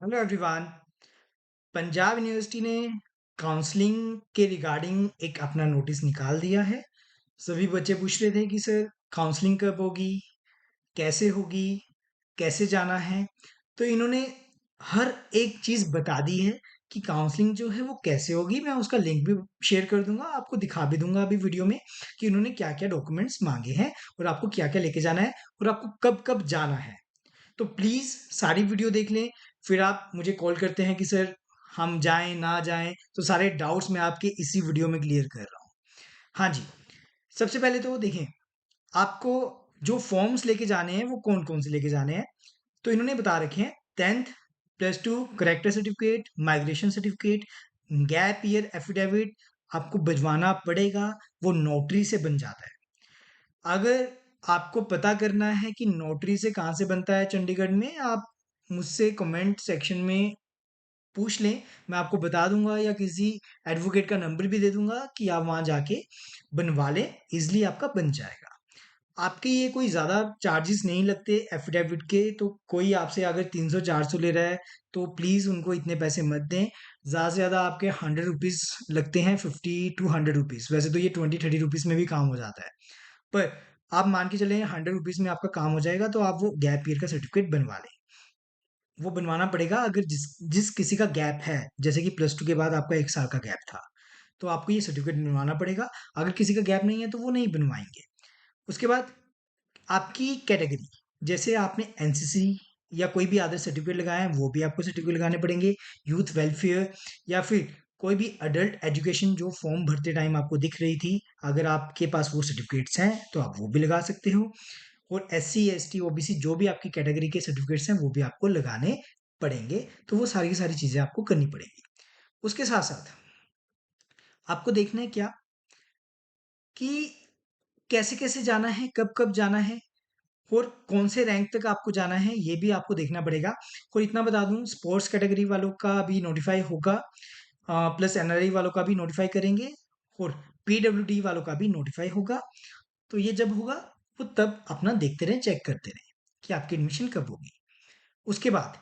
Hello everyone. Punjab University ने counselling के regarding एक अपना नोटिस निकाल दिया है। सभी बच्चे पूछ रहे थे कि सर काउंसलिंग कब होगी, कैसे होगी, कैसे जाना है। तो इन्होंने हर एक चीज़ बता दी है कि काउंसलिंग जो है वो कैसे होगी। मैं उसका लिंक भी शेयर कर दूंगा, आपको दिखा भी दूंगा अभी वीडियो में कि उन्होंने क्या क्या डॉक्यूमेंट्स मांगे हैं और आपको क्या क्या लेके जाना है और आपको कब कब जाना है। तो प्लीज़ सारी वीडियो देख लें, फिर आप मुझे कॉल करते हैं कि सर हम जाएँ, ना जाएँ, तो सारे डाउट्स मैं आपके इसी वीडियो में क्लियर कर रहा हूँ। हाँ जी, सबसे पहले तो देखें, आपको जो फॉर्म्स लेके जाने हैं, वो कौन-कौन से लेके जाने हैं, तो इन्होंने बता रखे हैं 10th, +2 character certificate, migration certificate, gap year affidavit आपको भिजवाना पड़ेगा, वो नोटरी से बन जाता है। अगर आपको पता करना है कि नोटरी से कहाँ से बनता है चंडीगढ़ में, आप मुझसे कमेंट सेक्शन में पूछ लें, मैं आपको बता दूंगा या किसी एडवोकेट का नंबर भी दे दूंगा कि आप वहाँ जाके बनवा लें, इजीली आपका बन जाएगा। आपके ये कोई ज़्यादा चार्जेस नहीं लगते एफिडेविट के, तो कोई आपसे अगर 300-400 ले रहा है तो प्लीज़ उनको इतने पैसे मत दें। ज़्यादा से ज़्यादा आपके 100 रुपीज़ लगते हैं, 50 to 100 रुपीज़। वैसे तो ये 20-30 रुपीज़ में भी काम हो जाता है, पर आप मान के चलें 100 रुपीज़ में आपका काम हो जाएगा, तो आप वो गैप ईयर का सर्टिफिकेट बनवा लें। वो बनवाना पड़ेगा अगर जिस जिस किसी का गैप है, जैसे कि +2 के बाद आपका 1 साल का गैप था, तो आपको ये सर्टिफिकेट बनवाना पड़ेगा। अगर किसी का गैप नहीं है तो वो नहीं बनवाएँगे। उसके बाद आपकी कैटेगरी, जैसे आपने एनसीसी या कोई भी अदर सर्टिफिकेट लगाए हैं, वो भी आपको सर्टिफिकेट लगाने पड़ेंगे। यूथ वेलफेयर या फिर कोई भी अडल्ट एजुकेशन जो फॉर्म भरते टाइम आपको दिख रही थी, अगर आपके पास वो सर्टिफिकेट्स हैं, तो आप वो भी लगा सकते हो। और एससी, एसटी, ओबीसी जो भी आपकी कैटेगरी के सर्टिफिकेट्स हैं, वो भी आपको लगाने पड़ेंगे। तो वो सारी की सारी चीज़ें आपको करनी पड़ेंगी। उसके साथ-साथ आपको देखना है क्या कि कैसे-कैसे जाना है, कब-कब जाना है और कौन से रैंक तक आपको जाना है, ये भी आपको देखना पड़ेगा। और इतना बता दूँ, स्पोर्ट्स कैटेगरी वालों का भी नोटिफ़ाई होगा, प्लस एनआरआई वालों का भी नोटिफ़ाई करेंगे और पीडब्ल्यूडी वालों का भी नोटिफ़ाई होगा। तो ये जब होगा, वो तब अपना देखते रहें, चेक करते रहें कि आपकी एडमिशन कब होगी। उसके बाद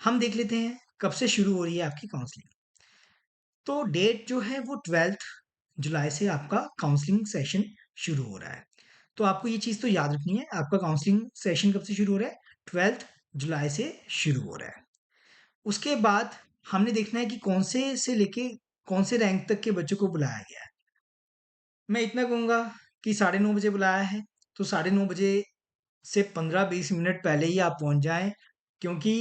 हम देख लेते हैं कब से शुरू हो रही है आपकी काउंसलिंग। तो डेट जो है वो 12th जुलाई से आपका काउंसलिंग सेशन शुरू हो रहा है। तो आपको ये चीज़ तो याद रखनी है, आपका काउंसलिंग सेशन कब से शुरू हो रहा है? 12th जुलाई से शुरू हो रहा है। उसके बाद हमने देखना है कि कौन से लेके कौन से रैंक तक के बच्चों को बुलाया गया है। मैं इतना कहूँगा कि 9:30 बजे बुलाया है, तो 9:30 बजे से 15-20 मिनट पहले ही आप पहुँच जाएँ, क्योंकि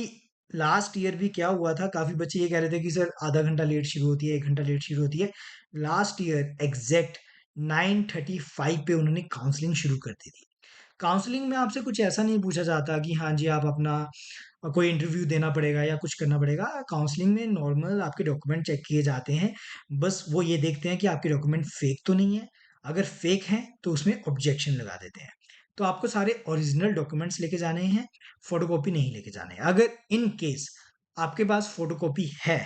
लास्ट ईयर भी क्या हुआ था, काफ़ी बच्चे ये कह रहे थे कि सर आधा घंटा लेट शुरू होती है, 1 घंटा लेट शुरू होती है। लास्ट ईयर एग्ज़ैक्ट 9:35 पे उन्होंने काउंसलिंग शुरू कर दी थी। काउंसलिंग में आपसे कुछ ऐसा नहीं पूछा जाता कि हाँ जी, आप अपना कोई इंटरव्यू देना पड़ेगा या कुछ करना पड़ेगा। काउंसलिंग में नॉर्मल आपके डॉक्यूमेंट चेक किए जाते हैं। बस वो ये देखते हैं कि आपके डॉक्यूमेंट फेक तो नहीं है। अगर फेक हैं, तो उसमें ऑब्जेक्शन लगा देते हैं। तो आपको सारे ओरिजिनल डॉक्यूमेंट्स लेके जाने हैं, फोटोकॉपी नहीं लेके जाने हैं। अगर इन केस आपके पास फोटोकॉपी है,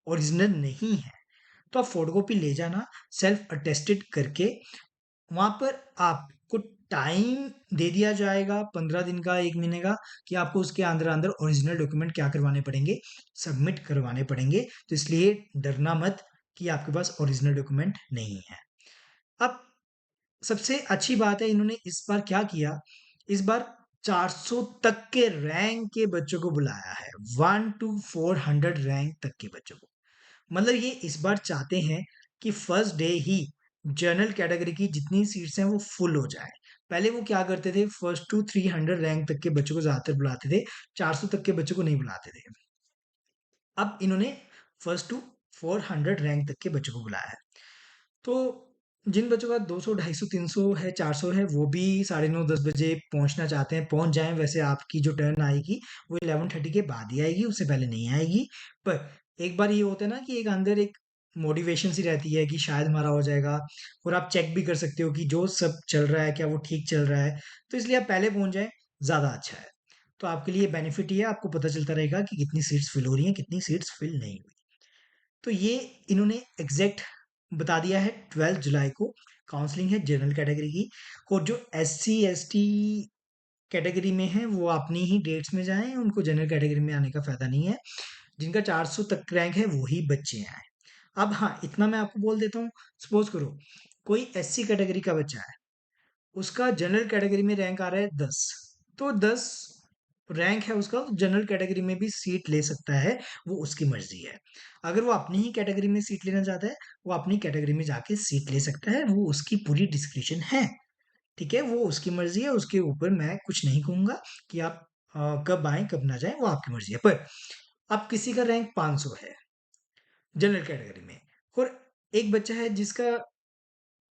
ओरिजिनल नहीं है, तो आप फोटोकॉपी ले जाना, सेल्फ अटेस्टेड करके। वहाँ पर आपको टाइम दे दिया जाएगा 15 दिन का, 1 महीने का, कि आपको उसके अंदर-अंदर ओरिजिनल डॉक्यूमेंट क्या करवाने पड़ेंगे, सबमिट करवाने पड़ेंगे। तो इसलिए डरना मत कि आपके पास ओरिजिनल डॉक्यूमेंट नहीं है। अब सबसे अच्छी बात है, इन्होंने इस बार क्या किया, इस बार 400 तक के रैंक के बच्चों को बुलाया है। 1 to 400 रैंक तक के बच्चों को। मतलब ये इस बार चाहते हैं कि फर्स्ट डे ही जनरल कैटेगरी की जितनी सीट्स हैं वो फुल हो जाए। पहले वो क्या करते थे, फर्स्ट टू 300 रैंक तक के बच्चों को ज्यादातर बुलाते थे, 400 तक के बच्चों को नहीं बुलाते थे। अब इन्होंने फर्स्ट टू 400 रैंक तक के बच्चों को बुलाया है। तो जिन बच्चों का 200, 250, 300 है, 400 है, वो भी 9:30, 10 बजे पहुंचना चाहते हैं, पहुंच जाएं। वैसे आपकी जो टर्न आएगी वो 11:30 के बाद ही आएगी, उससे पहले नहीं आएगी। पर एक बार ये होता है ना कि एक अंदर एक मोटिवेशन सी रहती है कि शायद हमारा हो जाएगा, और आप चेक भी कर सकते हो कि जो सब चल रहा है क्या वो ठीक चल रहा है। तो इसलिए आप पहले पहुंच जाएं, ज़्यादा अच्छा है। तो आपके लिए बेनिफिट ये है, आपको पता चलता रहेगा कि कितनी सीट्स फिल हो रही हैं, कितनी सीट्स फिल नहीं हुई। तो ये इन्होंने एग्जैक्ट बता दिया है, 12 जुलाई को काउंसलिंग है जनरल कैटेगरी की। और जो एससी एसटी कैटेगरी में है वो अपनी ही डेट्स में जाएं, उनको जनरल कैटेगरी में आने का फायदा नहीं है। जिनका 400 तक रैंक है वही बच्चे आए। अब हाँ, इतना मैं आपको बोल देता हूँ, सपोज करो कोई एससी कैटेगरी का बच्चा है, उसका जनरल कैटेगरी में रैंक आ रहा है 10, तो 10 रैंक है उसका, तो जनरल कैटेगरी में भी सीट ले सकता है, वो उसकी मर्जी है। अगर वो अपनी ही कैटेगरी में सीट लेना चाहता है, वो अपनी कैटेगरी में जाके सीट ले सकता है, वो उसकी पूरी डिस्क्रिप्शन है। ठीक है, वो उसकी मर्जी है, उसके ऊपर मैं कुछ नहीं कहूंगा कि आप कब आए कब ना जाए, वो आपकी मर्जी है। पर अब किसी का रैंक 500 है जनरल कैटेगरी में, और एक बच्चा है जिसका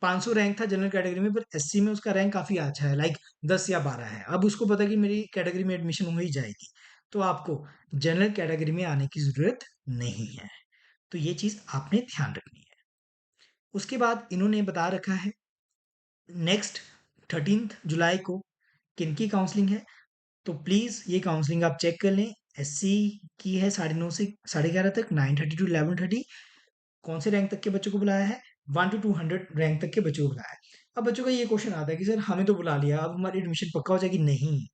500 रैंक था जनरल कैटेगरी में, पर एससी में उसका रैंक काफी अच्छा है, लाइक 10 या 12 है। अब उसको पता है कि मेरी कैटेगरी में एडमिशन हो ही जाएगी, तो आपको जनरल कैटेगरी में आने की जरूरत नहीं है। तो ये चीज आपने ध्यान रखनी है। उसके बाद इन्होंने बता रखा है नेक्स्ट 13 जुलाई को किनकी काउंसलिंग है। तो प्लीज ये काउंसलिंग आप चेक कर लें। एससी की है 9:30 से 11:30 तक, 9:30 टू 11:30। कौन से रैंक तक के बच्चों को बुलाया है? 1 to 200 रैंक तक के बच्चों को बुलाया है। अब बच्चों का ये क्वेश्चन आता है कि सर हमें तो बुला लिया, अब हमारी एडमिशन पक्का हो जाएगी? नहीं,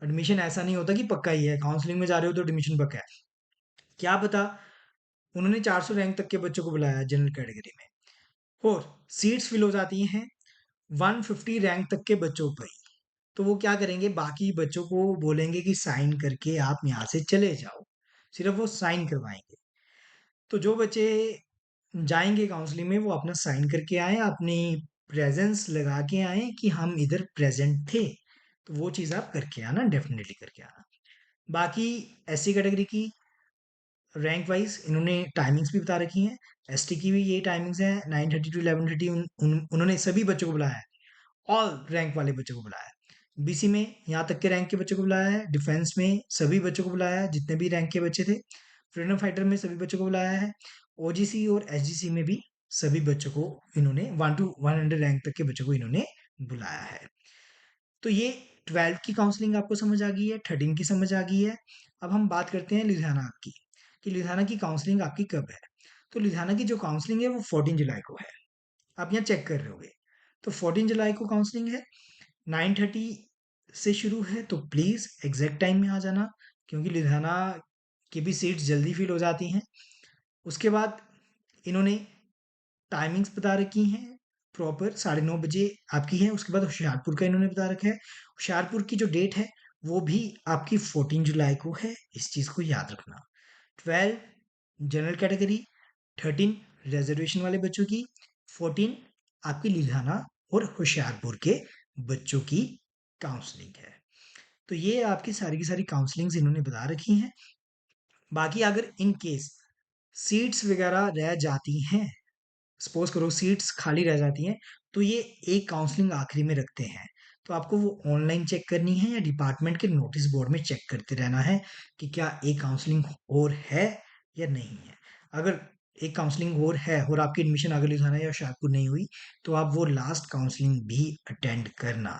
एडमिशन ऐसा नहीं होता कि पक्का ही है, काउंसलिंग में जा रहे हो तो एडमिशन पक्का है। क्या पता, उन्होंने 400 रैंक तक के बच्चों को बुलाया जनरल कैटेगरी में, और सीट्स फिल हो जाती हैं 150 रैंक तक के बच्चों पर ही। तो वो क्या करेंगे, बाकी बच्चों को बोलेंगे कि साइन करके आप यहाँ से चले जाओ, सिर्फ वो साइन करवाएंगे। तो जो बच्चे जाएंगे काउंसलिंग में, वो अपना साइन करके आए, अपनी प्रेजेंस लगा के आए कि हम इधर प्रेजेंट थे। तो वो चीज़ आप करके आना, डेफिनेटली करके आना। बाकी एससी कैटेगरी की रैंक वाइज इन्होंने टाइमिंग्स भी बता रखी हैं। एसटी की भी ये टाइमिंग्स हैं, 9:30 टू 11:30। उन्होंने सभी बच्चों को बुलाया है, ऑल रैंक वाले बच्चों को बुलाया है। बीसी में यहाँ तक के रैंक के बच्चों को बुलाया है, डिफेंस में सभी बच्चों को बुलाया है जितने भी रैंक के बच्चे थे, फ्रीडम फाइटर में सभी बच्चों को बुलाया है, ओजीसी और एसजीसी में भी सभी बच्चों को इन्होंने 1 to 100 रैंक तक के बच्चों को इन्होंने बुलाया है। तो ये 12th की काउंसलिंग आपको समझ आ गई है, 13 की समझ आ गई है। अब हम बात करते हैं लुधियाना की, कि लुधियाना की काउंसलिंग आपकी कब है। तो लुधियाना की जो काउंसलिंग है वो 14 जुलाई को है। आप यहाँ चेक कर रहे होगे, तो 14 जुलाई को काउंसलिंग है, 9:30 से शुरू है। तो प्लीज एग्जैक्ट टाइम में आ जाना, क्योंकि लुधियाना की भी सीट्स जल्दी फिल हो जाती हैं। उसके बाद इन्होंने टाइमिंग्स बता रखी हैं, प्रॉपर 9:30 बजे आपकी है। उसके बाद होशियारपुर का इन्होंने बता रखा है, होशियारपुर की जो डेट है वो भी आपकी 14 जुलाई को है, इस चीज को याद रखना। 12 जनरल कैटेगरी, 13 रिजर्वेशन वाले बच्चों की, 14 आपकी लुधियाना और होशियारपुर के बच्चों की काउंसलिंग है। तो ये आपकी सारी की सारी काउंसलिंग्स इन्होंने बता रखी हैं। बाकी अगर इन केस सीट्स वगैरह रह जाती हैं, सपोज करो सीट्स खाली रह जाती हैं, तो ये एक काउंसलिंग आखिरी में रखते हैं। तो आपको वो ऑनलाइन चेक करनी है या डिपार्टमेंट के नोटिस बोर्ड में चेक करते रहना है कि क्या एक काउंसलिंग और है या नहीं है। अगर एक काउंसलिंग और है और आपकी एडमिशन अगर लुधियाना या शाहपुर नहीं हुई, तो आप वो लास्ट काउंसलिंग भी अटेंड करना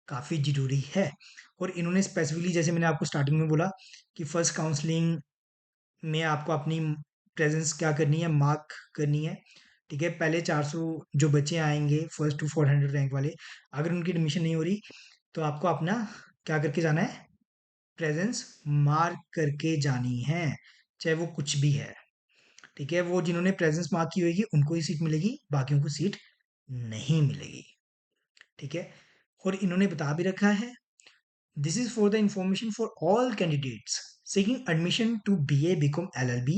काफ़ी ज़रूरी है। और इन्होंने स्पेसिफिकली, जैसे मैंने आपको स्टार्टिंग में बोला, कि फर्स्ट काउंसलिंग में आपको अपनी प्रेजेंस क्या करनी है, मार्क करनी है। ठीक है, पहले 400 जो बच्चे आएंगे फर्स्ट टू 400 रैंक वाले, अगर उनकी एडमिशन नहीं हो रही, तो आपको अपना क्या करके जाना है, प्रेजेंस मार्क करके जानी है, चाहे वो कुछ भी है। ठीक है, वो जिन्होंने प्रेजेंस मार्क की होगी उनको ही सीट मिलेगी, बाकियों को सीट नहीं मिलेगी। ठीक है, और इन्होंने बता भी रखा है, this is for the information for all candidates seeking admission to BA BCom LLB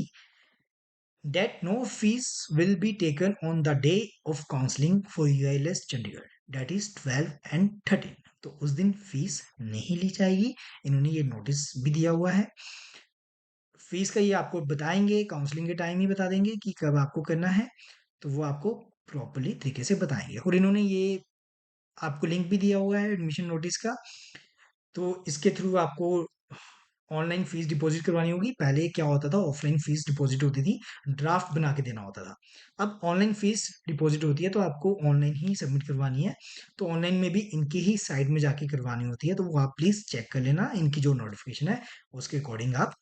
that no fees will be taken on the day of counseling for UILS Chandigarh, that is 12 and 13। तो उस दिन fees नहीं ली जाएगी, इन्होंने ये notice भी दिया हुआ है। फीस का ये आपको बताएंगे, काउंसलिंग के टाइम ही बता देंगे कि कब आपको करना है, तो वो आपको प्रॉपरली तरीके से बताएंगे। और इन्होंने ये आपको लिंक भी दिया हुआ है एडमिशन नोटिस का, तो इसके थ्रू आपको ऑनलाइन फीस डिपॉजिट करवानी होगी। पहले क्या होता था, ऑफलाइन फीस डिपॉजिट होती थी, ड्राफ्ट बना के देना होता था। अब ऑनलाइन फीस डिपॉजिट होती है, तो आपको ऑनलाइन ही सबमिट करवानी है। तो ऑनलाइन में भी इनकी ही साइट में जाके करवानी होती है, तो वो आप प्लीज चेक कर लेना, इनकी जो नोटिफिकेशन है उसके अकॉर्डिंग आप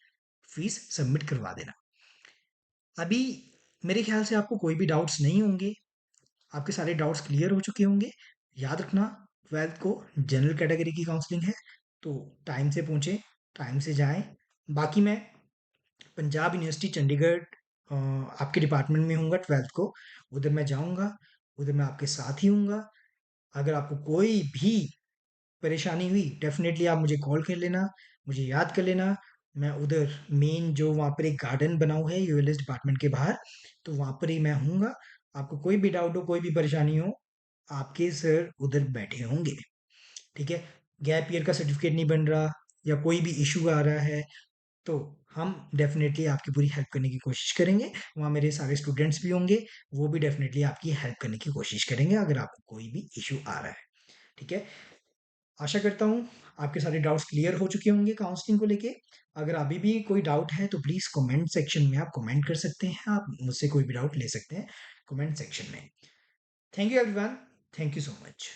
फीस सबमिट करवा देना। अभी मेरे ख्याल से आपको कोई भी डाउट्स नहीं होंगे, आपके सारे डाउट्स क्लियर हो चुके होंगे। याद रखना, 12th को जनरल कैटेगरी की काउंसलिंग है, तो टाइम से पहुंचे, टाइम से जाएं। बाकी मैं पंजाब यूनिवर्सिटी चंडीगढ़ आपके डिपार्टमेंट में हूँगा 12th को, उधर मैं जाऊँगा, उधर मैं आपके साथ ही हूँगा। अगर आपको कोई भी परेशानी हुई डेफिनेटली आप मुझे कॉल कर लेना, मुझे याद कर लेना। मैं उधर मेन जो वहाँ पर एक गार्डन बना हुआ है यूएलएस डिपार्टमेंट के बाहर, तो वहाँ पर ही मैं हूँगा। आपको कोई भी डाउट हो, कोई भी परेशानी हो, आपके सर उधर बैठे होंगे। ठीक है? गैप ईयर का सर्टिफिकेट नहीं बन रहा या कोई भी इशू आ रहा है, तो हम डेफिनेटली आपकी पूरी हेल्प करने की कोशिश करेंगे। वहाँ मेरे सारे स्टूडेंट्स भी होंगे, वो भी डेफिनेटली आपकी हेल्प करने की कोशिश करेंगे अगर आपको कोई भी इशू आ रहा है। ठीक है? आशा करता हूँ आपके सारे डाउट्स क्लियर हो चुके होंगे काउंसलिंग को लेके। अगर अभी भी कोई डाउट है तो प्लीज़ कमेंट सेक्शन में आप कमेंट कर सकते हैं, आप मुझसे कोई भी डाउट ले सकते हैं कमेंट सेक्शन में। Thank you everyone, thank you so much.